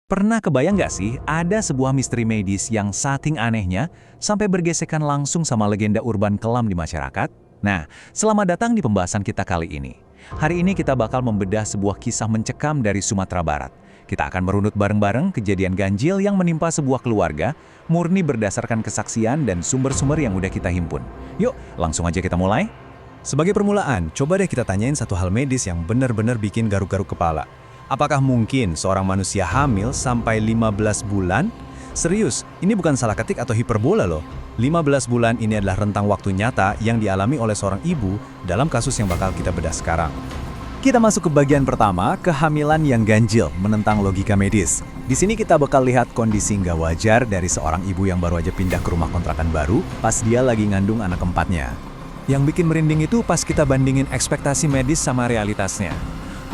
Pernah kebayang nggak sih ada sebuah misteri medis yang saking anehnya sampai bergesekan langsung sama legenda urban kelam di masyarakat? Nah, selamat datang di pembahasan kita kali ini. Hari ini kita bakal membedah sebuah kisah mencekam dari Sumatera Barat. Kita akan merunut bareng-bareng kejadian ganjil yang menimpa sebuah keluarga, murni berdasarkan kesaksian dan sumber-sumber yang udah kita himpun. Yuk, langsung aja kita mulai. Sebagai permulaan, coba deh kita tanyain satu hal medis yang benar-benar bikin garuk-garuk kepala. Apakah mungkin seorang manusia hamil sampai 15 bulan? Serius, ini bukan salah ketik atau hiperbola loh. 15 bulan ini adalah rentang waktu nyata yang dialami oleh seorang ibu dalam kasus yang bakal kita bedah sekarang. Kita masuk ke bagian pertama, kehamilan yang ganjil menentang logika medis. Di sini kita bakal lihat kondisi nggak wajar dari seorang ibu yang baru aja pindah ke rumah kontrakan baru pas dia lagi ngandung anak keempatnya. Yang bikin merinding itu pas kita bandingin ekspektasi medis sama realitasnya.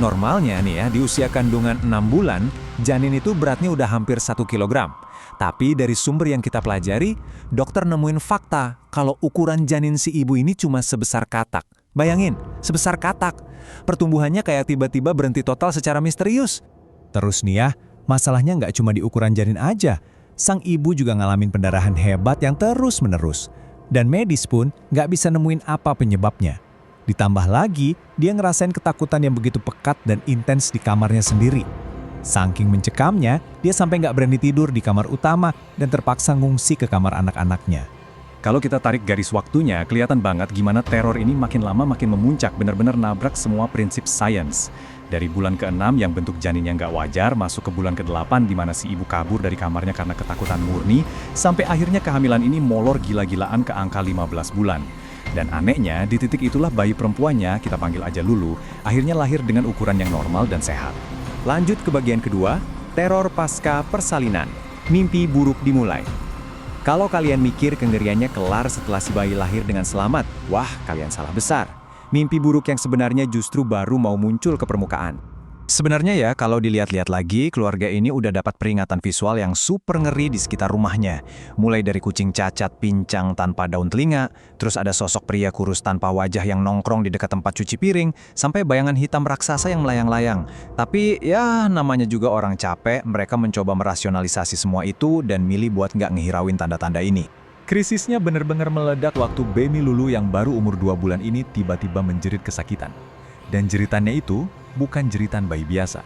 Normalnya nih ya, di usia kandungan 6 bulan, janin itu beratnya udah hampir 1 kilogram. Tapi dari sumber yang kita pelajari, dokter nemuin fakta kalau ukuran janin si ibu ini cuma sebesar katak. Bayangin, sebesar katak. Pertumbuhannya kayak tiba-tiba berhenti total secara misterius. Terus nih ya, masalahnya nggak cuma di ukuran janin aja. Sang ibu juga ngalamin pendarahan hebat yang terus-menerus. Dan medis pun nggak bisa nemuin apa penyebabnya. Ditambah lagi, dia ngerasain ketakutan yang begitu pekat dan intens di kamarnya sendiri. Saking mencekamnya, dia sampai nggak berani tidur di kamar utama dan terpaksa ngungsi ke kamar anak-anaknya. Kalau kita tarik garis waktunya, kelihatan banget gimana teror ini makin lama makin memuncak, benar-benar nabrak semua prinsip sains. Dari bulan ke-6 yang bentuk janinnya nggak wajar, masuk ke bulan ke-8 di mana si ibu kabur dari kamarnya karena ketakutan murni, sampai akhirnya kehamilan ini molor gila-gilaan ke angka 15 bulan. Dan anehnya, di titik itulah bayi perempuannya, kita panggil aja Lulu, akhirnya lahir dengan ukuran yang normal dan sehat. Lanjut ke bagian kedua, teror pasca persalinan. Mimpi buruk dimulai. Kalau kalian mikir kengeriannya kelar setelah si bayi lahir dengan selamat, wah kalian salah besar. Mimpi buruk yang sebenarnya justru baru mau muncul ke permukaan. Sebenarnya ya, kalau dilihat-lihat lagi, keluarga ini udah dapat peringatan visual yang super ngeri di sekitar rumahnya. Mulai dari kucing cacat pincang tanpa daun telinga, terus ada sosok pria kurus tanpa wajah yang nongkrong di dekat tempat cuci piring, sampai bayangan hitam raksasa yang melayang-layang. Tapi ya, namanya juga orang capek, mereka mencoba merasionalisasi semua itu dan milih buat nggak ngehirauin tanda-tanda ini. Krisisnya benar-benar meledak waktu baby Lulu yang baru umur 2 bulan ini tiba-tiba menjerit kesakitan. Dan jeritannya itu bukan jeritan bayi biasa.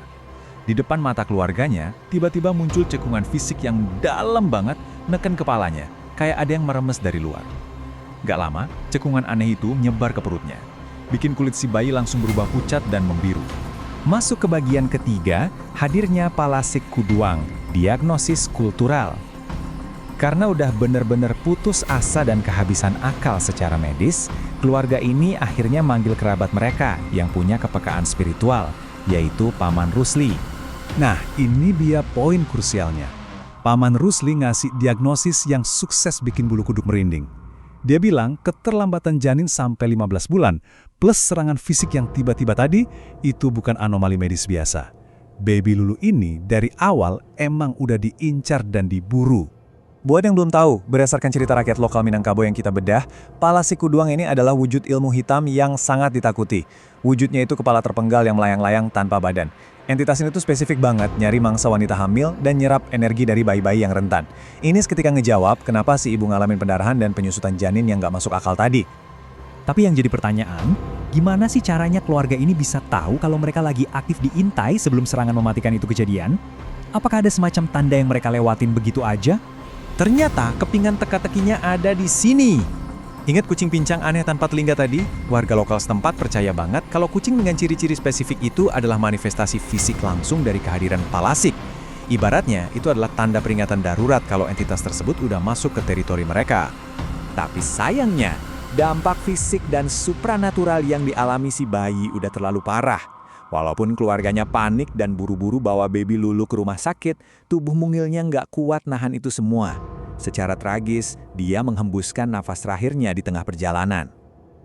Di depan mata keluarganya, tiba-tiba muncul cekungan fisik yang dalam banget neken kepalanya, kayak ada yang meremes dari luar. Gak lama, cekungan aneh itu nyebar ke perutnya, bikin kulit si bayi langsung berubah pucat dan membiru. Masuk ke bagian ketiga, hadirnya palasik kuduang, diagnosis kultural. Karena udah bener-bener putus asa dan kehabisan akal secara medis, keluarga ini akhirnya manggil kerabat mereka yang punya kepekaan spiritual, yaitu Paman Rusli. Nah, ini dia poin krusialnya. Paman Rusli ngasih diagnosis yang sukses bikin bulu kuduk merinding. Dia bilang keterlambatan janin sampai 15 bulan, plus serangan fisik yang tiba-tiba tadi, itu bukan anomali medis biasa. Baby Lulu ini dari awal emang udah diincar dan diburu. Buat yang belum tahu, berdasarkan cerita rakyat lokal Minangkabau yang kita bedah, palasik kuduang ini adalah wujud ilmu hitam yang sangat ditakuti. Wujudnya itu kepala terpenggal yang melayang-layang tanpa badan. Entitas ini tuh spesifik banget, nyari mangsa wanita hamil dan nyerap energi dari bayi-bayi yang rentan. Ini seketika ngejawab kenapa si ibu ngalamin pendarahan dan penyusutan janin yang nggak masuk akal tadi. Tapi yang jadi pertanyaan, gimana sih caranya keluarga ini bisa tahu kalau mereka lagi aktif diintai sebelum serangan mematikan itu kejadian? Apakah ada semacam tanda yang mereka lewatin begitu aja? Ternyata kepingan teka-tekinya ada di sini. Ingat kucing pincang aneh tanpa telinga tadi? Warga lokal setempat percaya banget kalau kucing dengan ciri-ciri spesifik itu adalah manifestasi fisik langsung dari kehadiran palasik. Ibaratnya, itu adalah tanda peringatan darurat kalau entitas tersebut udah masuk ke teritori mereka. Tapi sayangnya, dampak fisik dan supranatural yang dialami si bayi udah terlalu parah. Walaupun keluarganya panik dan buru-buru bawa baby Lulu ke rumah sakit, tubuh mungilnya nggak kuat nahan itu semua. Secara tragis, dia menghembuskan nafas terakhirnya di tengah perjalanan.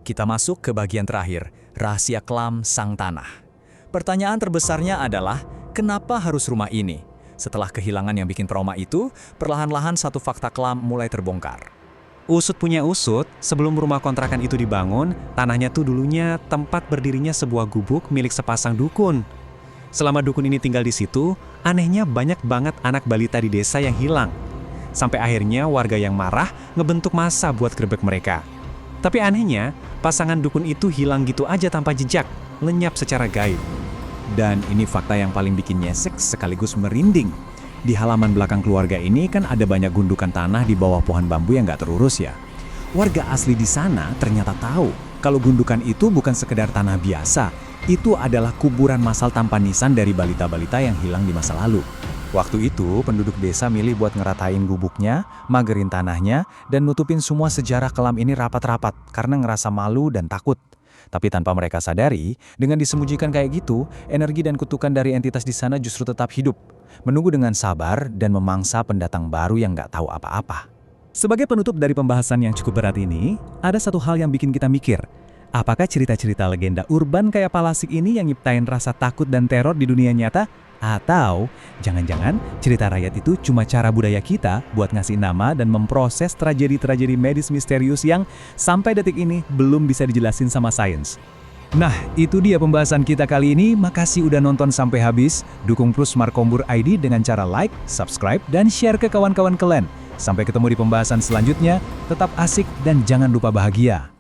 Kita masuk ke bagian terakhir, rahasia kelam sang tanah. Pertanyaan terbesarnya adalah, kenapa harus rumah ini? Setelah kehilangan yang bikin trauma itu, perlahan-lahan satu fakta kelam mulai terbongkar. Usut punya usut, sebelum rumah kontrakan itu dibangun, tanahnya tuh dulunya tempat berdirinya sebuah gubuk milik sepasang dukun. Selama dukun ini tinggal di situ, anehnya banyak banget anak balita di desa yang hilang. Sampai akhirnya warga yang marah ngebentuk massa buat grebek mereka. Tapi anehnya, pasangan dukun itu hilang gitu aja tanpa jejak, lenyap secara gaib. Dan ini fakta yang paling bikin nyesek sekaligus merinding. Di halaman belakang keluarga ini kan ada banyak gundukan tanah di bawah pohon bambu yang nggak terurus ya. Warga asli di sana ternyata tahu kalau gundukan itu bukan sekedar tanah biasa, itu adalah kuburan massal tanpa nisan dari balita-balita yang hilang di masa lalu. Waktu itu, penduduk desa milih buat ngeratain gubuknya, magerin tanahnya, dan nutupin semua sejarah kelam ini rapat-rapat karena ngerasa malu dan takut. Tapi tanpa mereka sadari, dengan disembunyikan kayak gitu, energi dan kutukan dari entitas di sana justru tetap hidup, menunggu dengan sabar dan memangsa pendatang baru yang nggak tahu apa-apa. Sebagai penutup dari pembahasan yang cukup berat ini, ada satu hal yang bikin kita mikir. Apakah cerita-cerita legenda urban kayak Palasik ini yang nyiptain rasa takut dan teror di dunia nyata? Atau jangan-jangan cerita rakyat itu cuma cara budaya kita buat ngasih nama dan memproses tragedi-tragedi medis misterius yang sampai detik ini belum bisa dijelasin sama sains. Nah, itu dia pembahasan kita kali ini. Makasih udah nonton sampai habis. Dukung terus Markombur ID dengan cara like, subscribe, dan share ke kawan-kawan kalian. Sampai ketemu di pembahasan selanjutnya. Tetap asik dan jangan lupa bahagia.